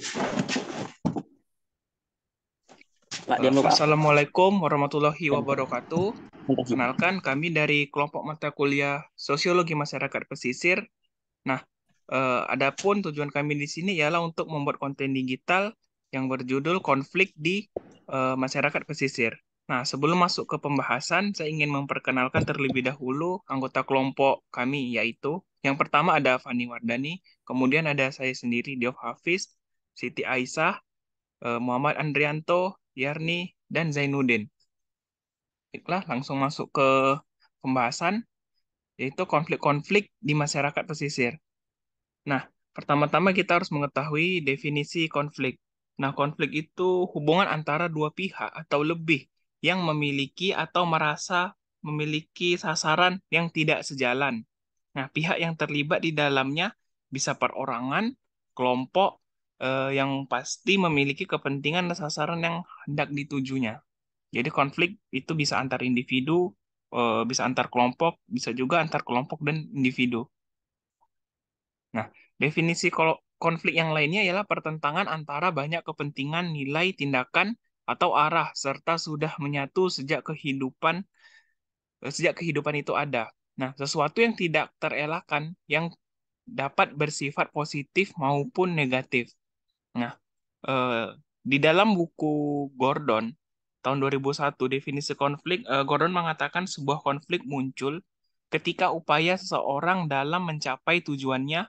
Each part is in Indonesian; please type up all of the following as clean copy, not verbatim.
Pak, diam dulu, Pak. Assalamualaikum warahmatullahi Diam. wabarakatuh. Terima kasih. Kenalkan, kami dari kelompok mata kuliah Sosiologi Masyarakat Pesisir. Nah, adapun tujuan kami di sini ialah untuk membuat konten digital yang berjudul Konflik di Masyarakat Pesisir. Nah, sebelum masuk ke pembahasan, saya ingin memperkenalkan terlebih dahulu anggota kelompok kami, yaitu yang pertama ada Fani Wardani, kemudian ada saya sendiri, Diof Hafiz, Siti Aisyah, Muhammad Andrianto, Yarni, dan Zainuddin. Baiklah, langsung masuk ke pembahasan, yaitu konflik-konflik di masyarakat pesisir. Nah, pertama-tama kita harus mengetahui definisi konflik. Nah, konflik itu hubungan antara dua pihak atau lebih yang memiliki atau merasa memiliki sasaran yang tidak sejalan. Nah, pihak yang terlibat di dalamnya bisa perorangan, kelompok, yang pasti memiliki kepentingan dan sasaran yang hendak ditujunya. Jadi konflik itu bisa antar individu, bisa antar kelompok, bisa juga antar kelompok dan individu. Nah, definisi konflik yang lainnya ialah pertentangan antara banyak kepentingan, nilai, tindakan, atau arah, serta sudah menyatu sejak kehidupan itu ada. Nah, sesuatu yang tidak terelakkan, yang dapat bersifat positif maupun negatif. Nah, eh, di dalam buku Gordon tahun 2001 definisi konflik, Gordon mengatakan sebuah konflik muncul ketika upaya seseorang dalam mencapai tujuannya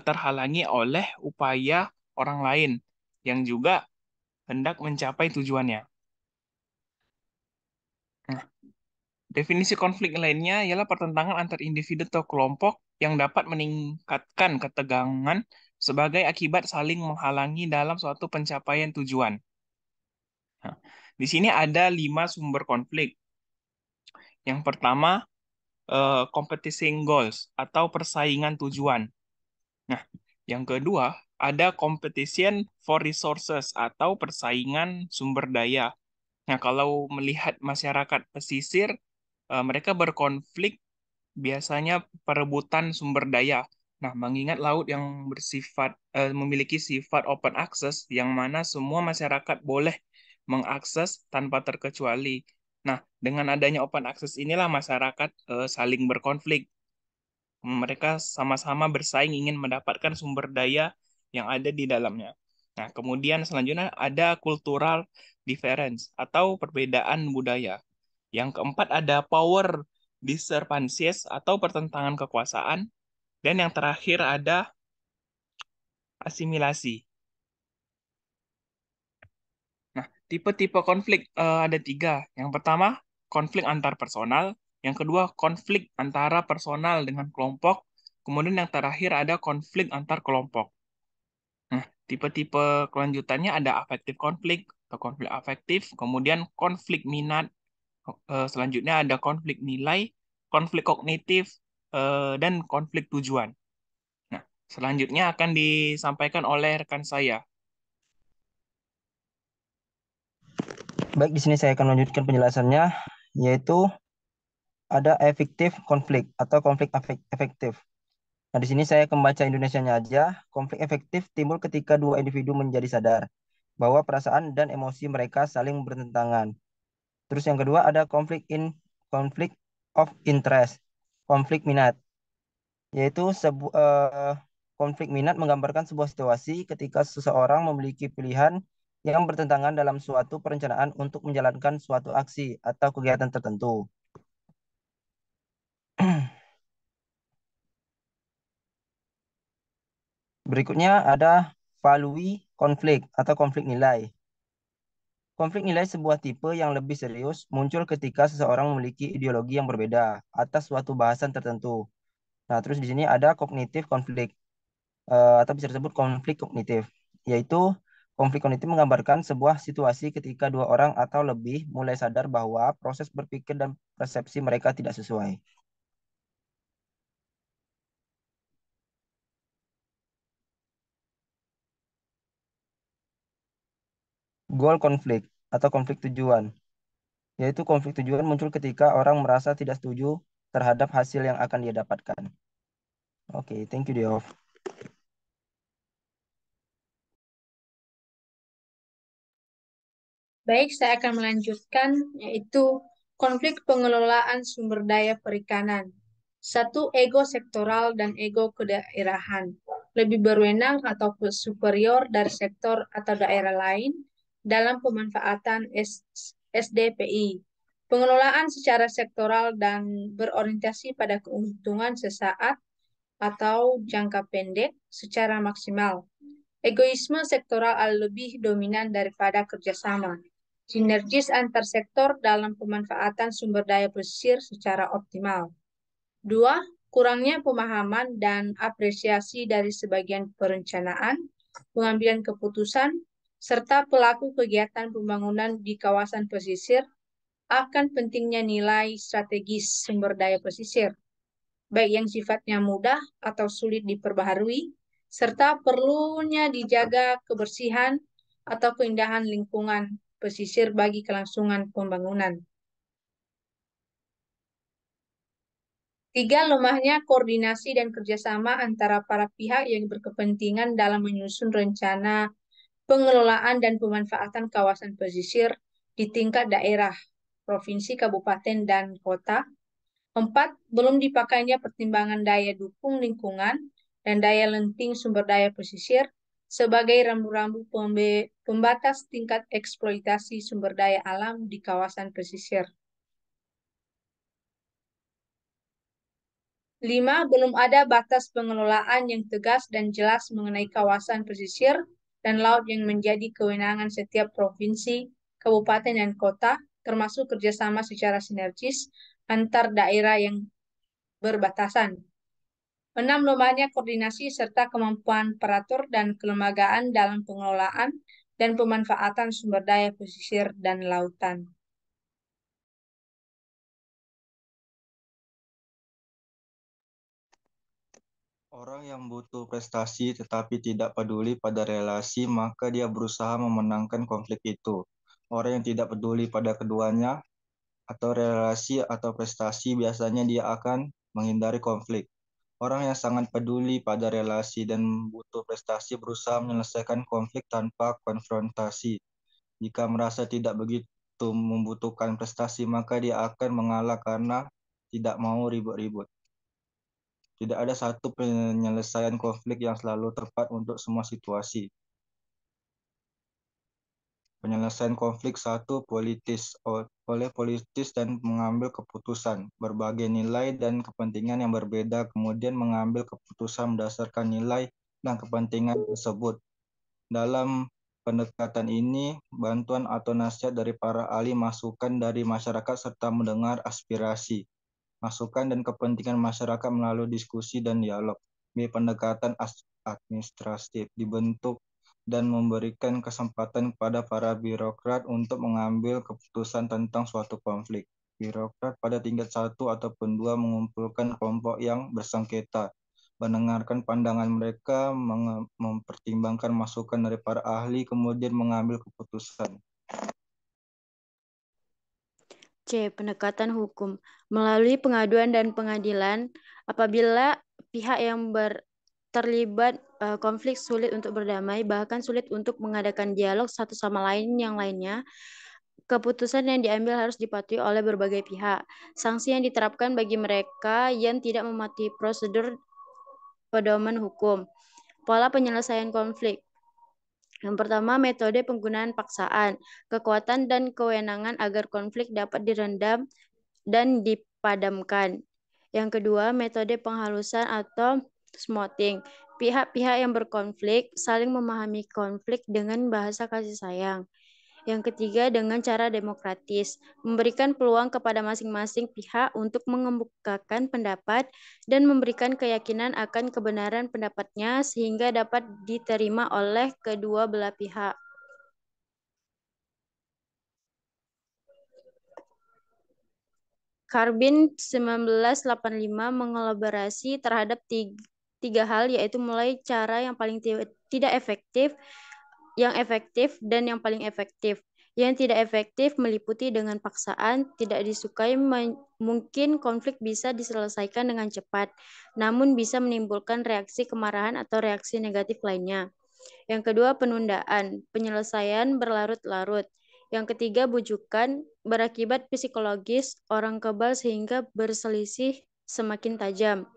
terhalangi oleh upaya orang lain yang juga hendak mencapai tujuannya. Nah, definisi konflik lainnya ialah pertentangan antar individu atau kelompok yang dapat meningkatkan ketegangan sebagai akibat saling menghalangi dalam suatu pencapaian tujuan. Nah, di sini ada 5 sumber konflik. Yang pertama, competing goals atau persaingan tujuan. Nah, yang kedua, ada competition for resources atau persaingan sumber daya. Nah, kalau melihat masyarakat pesisir, mereka berkonflik biasanya perebutan sumber daya. Nah, mengingat laut yang memiliki sifat open access, yang mana semua masyarakat boleh mengakses tanpa terkecuali. Nah, dengan adanya open access inilah masyarakat saling berkonflik. Mereka sama-sama bersaing ingin mendapatkan sumber daya yang ada di dalamnya. Nah, kemudian selanjutnya ada cultural difference atau perbedaan budaya. Yang keempat ada power discrepancies atau pertentangan kekuasaan. Dan yang terakhir ada asimilasi. Nah, tipe-tipe konflik ada 3. Yang pertama, konflik antar personal. Yang kedua, konflik antara personal dengan kelompok. Kemudian yang terakhir ada konflik antar kelompok. Nah, tipe-tipe kelanjutannya ada affective konflik atau konflik afektif, kemudian konflik minat, selanjutnya ada konflik nilai, konflik kognitif, dan konflik tujuan. Nah, selanjutnya akan disampaikan oleh rekan saya. Baik, di sini saya akan melanjutkan penjelasannya, yaitu ada efektif konflik atau konflik efektif. Nah, di sini saya akan membaca Indonesianya aja. Konflik efektif timbul ketika dua individu menjadi sadar bahwa perasaan dan emosi mereka saling bertentangan. Terus yang kedua ada konflik of interest, konflik minat, yaitu konflik minat menggambarkan sebuah situasi ketika seseorang memiliki pilihan yang bertentangan dalam suatu perencanaan untuk menjalankan suatu aksi atau kegiatan tertentu. Berikutnya ada value konflik atau konflik nilai. Konflik nilai sebuah tipe yang lebih serius muncul ketika seseorang memiliki ideologi yang berbeda atas suatu bahasan tertentu. Nah, terus di sini ada kognitif konflik atau bisa disebut konflik kognitif, yaitu konflik kognitif menggambarkan sebuah situasi ketika dua orang atau lebih mulai sadar bahwa proses berpikir dan persepsi mereka tidak sesuai. Goal konflik atau konflik tujuan, yaitu konflik tujuan muncul ketika orang merasa tidak setuju terhadap hasil yang akan dia dapatkan. Oke, thank you, Diof. Baik, saya akan melanjutkan, yaitu konflik pengelolaan sumber daya perikanan. Satu, ego sektoral dan ego kedaerahan. Lebih berwenang atau superior dari sektor atau daerah lain dalam pemanfaatan SDPI. Pengelolaan secara sektoral dan berorientasi pada keuntungan sesaat atau jangka pendek secara maksimal. Egoisme sektoral lebih dominan daripada kerjasama. Sinergis antar sektor dalam pemanfaatan sumber daya pesisir secara optimal. Dua, kurangnya pemahaman dan apresiasi dari sebagian perencanaan, pengambilan keputusan, serta pelaku kegiatan pembangunan di kawasan pesisir akan pentingnya nilai strategis sumber daya pesisir, baik yang sifatnya mudah atau sulit diperbaharui, serta perlunya dijaga kebersihan atau keindahan lingkungan pesisir bagi kelangsungan pembangunan. Tiga, lemahnya koordinasi dan kerjasama antara para pihak yang berkepentingan dalam menyusun rencana pengelolaan dan pemanfaatan kawasan pesisir di tingkat daerah, provinsi, kabupaten, dan kota. Empat, belum dipakainya pertimbangan daya dukung lingkungan dan daya lenting sumber daya pesisir sebagai rambu-rambu pembatas tingkat eksploitasi sumber daya alam di kawasan pesisir. Lima, belum ada batas pengelolaan yang tegas dan jelas mengenai kawasan pesisir dan laut yang menjadi kewenangan setiap provinsi, kabupaten, dan kota, termasuk kerjasama secara sinergis antar daerah yang berbatasan. Enam, lemahnya koordinasi serta kemampuan peratur dan kelembagaan dalam pengelolaan dan pemanfaatan sumber daya pesisir dan lautan. Orang yang butuh prestasi tetapi tidak peduli pada relasi, maka dia berusaha memenangkan konflik itu. Orang yang tidak peduli pada keduanya, atau relasi atau prestasi, biasanya dia akan menghindari konflik. Orang yang sangat peduli pada relasi dan butuh prestasi berusaha menyelesaikan konflik tanpa konfrontasi. Jika merasa tidak begitu membutuhkan prestasi, maka dia akan mengalah karena tidak mau ribut-ribut. Tidak ada satu penyelesaian konflik yang selalu tepat untuk semua situasi. Penyelesaian konflik satu oleh politis dan mengambil keputusan. Berbagai nilai dan kepentingan yang berbeda kemudian mengambil keputusan berdasarkan nilai dan kepentingan tersebut. Dalam pendekatan ini, bantuan atau nasihat dari para ahli, masukan dari masyarakat, serta mendengar aspirasi, masukan dan kepentingan masyarakat melalui diskusi dan dialog. Pendekatan administratif dibentuk dan memberikan kesempatan kepada para birokrat untuk mengambil keputusan tentang suatu konflik. Birokrat pada tingkat 1 ataupun 2 mengumpulkan kelompok yang bersengketa, mendengarkan pandangan mereka, mempertimbangkan masukan dari para ahli, kemudian mengambil keputusan. C. Pendekatan hukum. Melalui pengaduan dan pengadilan, apabila pihak yang terlibat konflik sulit untuk berdamai, bahkan sulit untuk mengadakan dialog satu sama lain yang lainnya, keputusan yang diambil harus dipatuhi oleh berbagai pihak. Sanksi yang diterapkan bagi mereka yang tidak mematuhi prosedur pedoman hukum. Pola penyelesaian konflik. Yang pertama, metode penggunaan paksaan, kekuatan dan kewenangan agar konflik dapat direndam dan dipadamkan. Yang kedua, metode penghalusan atau smoothing. Pihak-pihak yang berkonflik saling memahami konflik dengan bahasa kasih sayang. Yang ketiga, dengan cara demokratis, memberikan peluang kepada masing-masing pihak untuk mengemukakan pendapat dan memberikan keyakinan akan kebenaran pendapatnya sehingga dapat diterima oleh kedua belah pihak. Carbin 1985 mengelaborasi terhadap tiga hal, yaitu mulai cara yang paling tidak efektif, yang efektif, dan yang paling efektif. Yang tidak efektif meliputi dengan paksaan, tidak disukai, mungkin konflik bisa diselesaikan dengan cepat, namun bisa menimbulkan reaksi kemarahan atau reaksi negatif lainnya. Yang kedua, penundaan, penyelesaian berlarut-larut. Yang ketiga, bujukan berakibat psikologis orang kebal sehingga berselisih semakin tajam.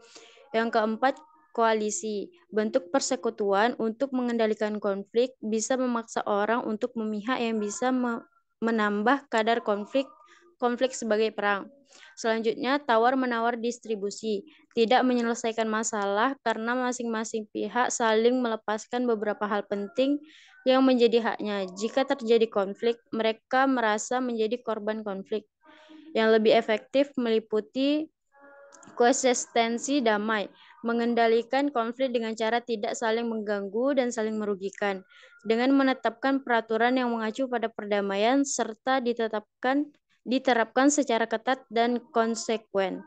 Yang keempat, koalisi. Bentuk persekutuan untuk mengendalikan konflik bisa memaksa orang untuk memihak yang bisa menambah kadar konflik sebagai perang. Selanjutnya, tawar-menawar distribusi. Tidak menyelesaikan masalah karena masing-masing pihak saling melepaskan beberapa hal penting yang menjadi haknya. Jika terjadi konflik, mereka merasa menjadi korban konflik. Yang lebih efektif meliputi koeksistensi damai, mengendalikan konflik dengan cara tidak saling mengganggu dan saling merugikan, dengan menetapkan peraturan yang mengacu pada perdamaian serta diterapkan secara ketat dan konsekuen.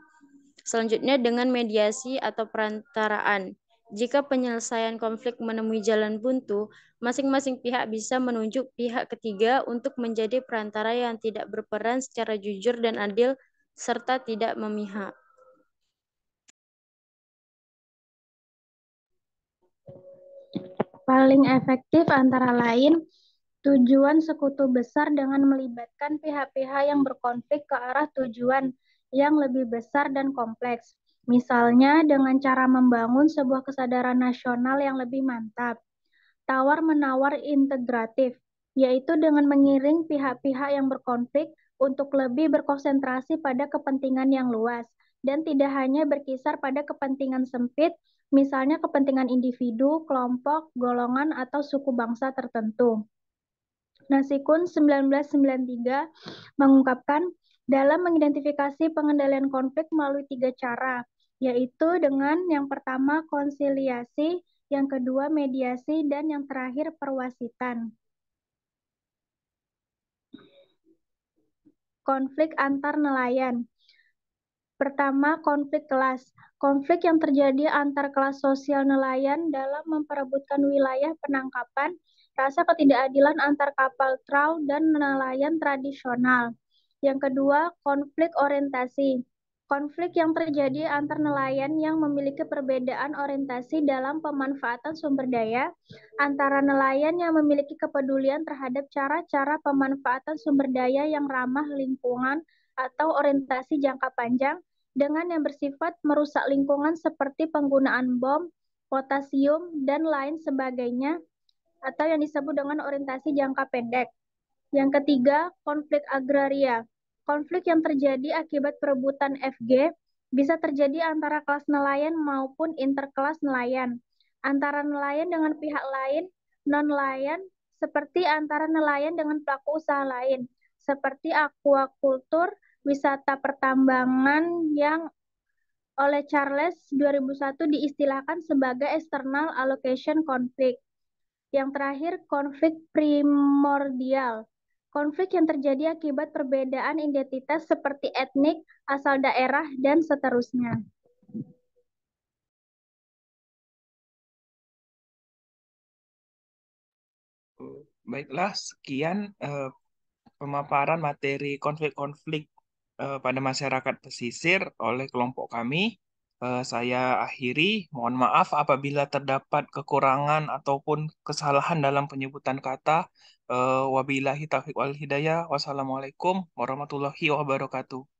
Selanjutnya dengan mediasi atau perantaraan. Jika penyelesaian konflik menemui jalan buntu, masing-masing pihak bisa menunjuk pihak ketiga untuk menjadi perantara yang tidak berperan secara jujur dan adil serta tidak memihak. Paling efektif antara lain tujuan sekutu besar dengan melibatkan pihak-pihak yang berkonflik ke arah tujuan yang lebih besar dan kompleks. Misalnya dengan cara membangun sebuah kesadaran nasional yang lebih mantap. Tawar-menawar integratif, yaitu dengan mengiring pihak-pihak yang berkonflik untuk lebih berkonsentrasi pada kepentingan yang luas dan tidak hanya berkisar pada kepentingan sempit, misalnya kepentingan individu, kelompok, golongan, atau suku bangsa tertentu. Nasikun 1993 mengungkapkan dalam mengidentifikasi pengendalian konflik melalui 3 cara, yaitu dengan yang pertama konsiliasi, yang kedua mediasi, dan yang terakhir perwasitan. Konflik antar nelayan. Pertama, konflik kelas. Konflik yang terjadi antar kelas sosial nelayan dalam memperebutkan wilayah penangkapan, rasa ketidakadilan antar kapal trawl dan nelayan tradisional. Yang kedua, konflik orientasi. Konflik yang terjadi antar nelayan yang memiliki perbedaan orientasi dalam pemanfaatan sumber daya, antara nelayan yang memiliki kepedulian terhadap cara-cara pemanfaatan sumber daya yang ramah lingkungan atau orientasi jangka panjang, dengan yang bersifat merusak lingkungan seperti penggunaan bom, potasium, dan lain sebagainya, atau yang disebut dengan orientasi jangka pendek. Yang ketiga, konflik agraria. Konflik yang terjadi akibat perebutan FG bisa terjadi antara kelas nelayan maupun interkelas nelayan, antara nelayan dengan pihak lain, non-nelayan, seperti antara nelayan dengan pelaku usaha lain, seperti aquacultur, wisata pertambangan yang oleh Charles 2001 diistilahkan sebagai external allocation conflict. Yang terakhir, konflik primordial. Konflik yang terjadi akibat perbedaan identitas seperti etnik, asal daerah, dan seterusnya. Baiklah, sekian pemaparan materi konflik-konflik pada masyarakat pesisir oleh kelompok kami. Saya akhiri. Mohon maaf apabila terdapat kekurangan ataupun kesalahan dalam penyebutan kata. Wabillahi taufiq wal hidayah. Wassalamualaikum warahmatullahi wabarakatuh.